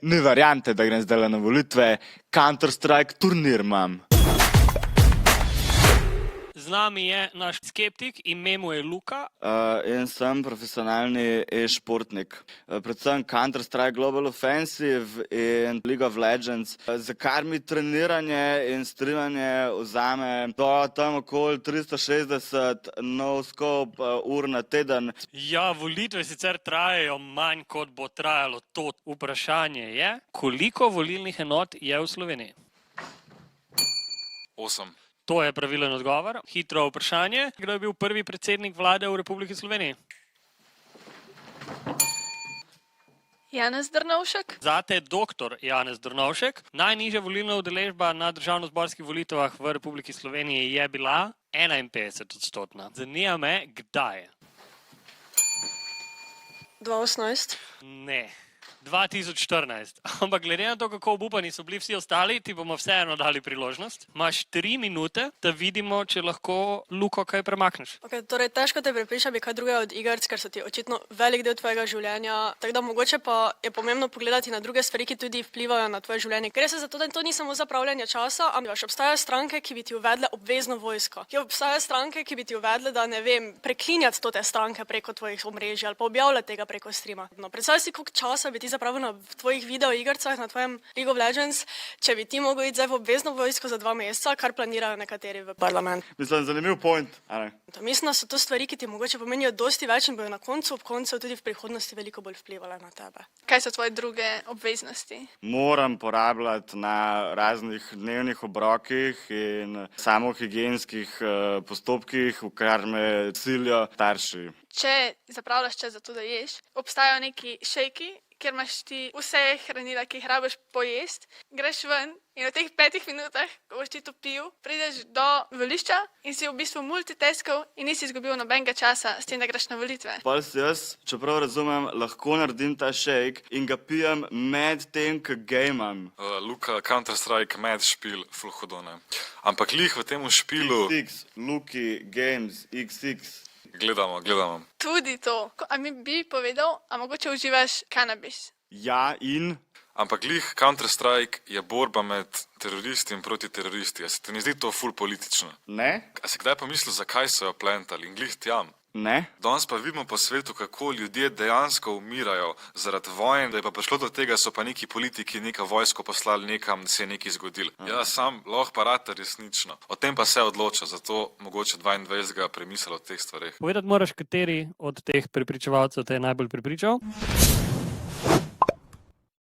Ni variante, da grem zdaj na volitve, Counter-Strike turnir imam. Z nami je naš skeptik, ime mu je Luka. In sem profesionalni e-športnik. Predvsem Counter-Strike Global Offensive in League of Legends. Za kar mi treniranje in streamanje vzame do tam okoli 360 no-scope ur na teden. Ja, volitve sicer trajajo manj, kot bo trajalo to. Vprašanje je, koliko volilnih enot je v Sloveniji? 8. To je pravilen odgovor. Hitro vprašanje. Kdo je bil prvi predsednik vlade v Republiki Sloveniji? Janez Drnovšek. Zate doktor Janez Drnovšek. Najnižja volilna udeležba na državnozborskih volitvah v Republiki Sloveniji je bila 51%. Zanima me, kdaj? 2018. Ne. 2014. Ampak glede na to, kako obupani so bili vsi ostali, ti bomo vseeno dali priložnost. Imaš 3 minute, da vidimo, če lahko Luko kaj premakneš. Okay, torej, težko te prepriča bi kaj drugega od iger, ker so ti očitno velik del tvojega življenja. Tako da mogoče pa je pomembno pogledati na druge stvari, ki tudi vplivajo na tvoje življenje. Gre se za to, da to ni samo zapravljanje časa, ampak obstajajo stranke, ki bi ti uvedle obvezno vojsko. Obstajajo stranke, ki bi ti uvedle, da ne vem, preklinjati te stranke preko tvojih omrežij ali pa objavljati tega preko streama. No, predstavljaj si, koliko časa bi ti zapravil na tvojih videoigrcah, na tvojem League of Legends, če bi ti mogel iti zdaj v obvezno vojsko za 2 meseca, kar planirajo nekateri v parlament. Mislim, zanimiv point. Mislim, da so to stvari, ki ti mogoče pomenijo dosti več in bojo na koncu, ob koncu tudi v prihodnosti veliko bolj vplivale na tebe. Kaj so tvoje druge obveznosti? Moram porabljati na raznih dnevnih obrokih in samohigienskih postopkih, v kar me silijo starši. Če zapravljaš čas za to, da ješ, obstajajo neki šejki, kjer imaš ti vse hranila, ki jih rabiš pojesti, greš ven in v teh 5 minutah, ko boš ti to pil, prideš do volišča in si v bistvu multitaskal in nisi izgubil nobenega časa s tem, da greš na volitve. Pol si jaz, čeprav razumem, lahko naredim ta shake in ga pijem med tem, ko gamam. Luka, Counter-Strike, med špil, ful hudo, ne. Ampak lih v tem špilu... XX, Luki, Games, XX. Gledamo. Tudi to. A mi bi povedal, a mogoče uživaš kanabis? Ja in? Ampak lih Counter-Strike je borba med teroristi in proti teroristi. A se ti ne zdi to ful politično? Ne. A si kdaj pomislil, zakaj so jo plentali in glih tjam? Ne. Danes pa vidimo po svetu, kako ljudje dejansko umirajo zaradi vojn, da je pa prišlo do tega, so pa neki politiki neka vojsko poslali nekam, da se je nekaj zgodilo. Ja, sam lahko pa rata resnično. O tem pa se odloča, zato mogoče 22. premislil o teh stvareh. Povedati moraš, kateri od teh prepričevalcev te je najbolj prepričal.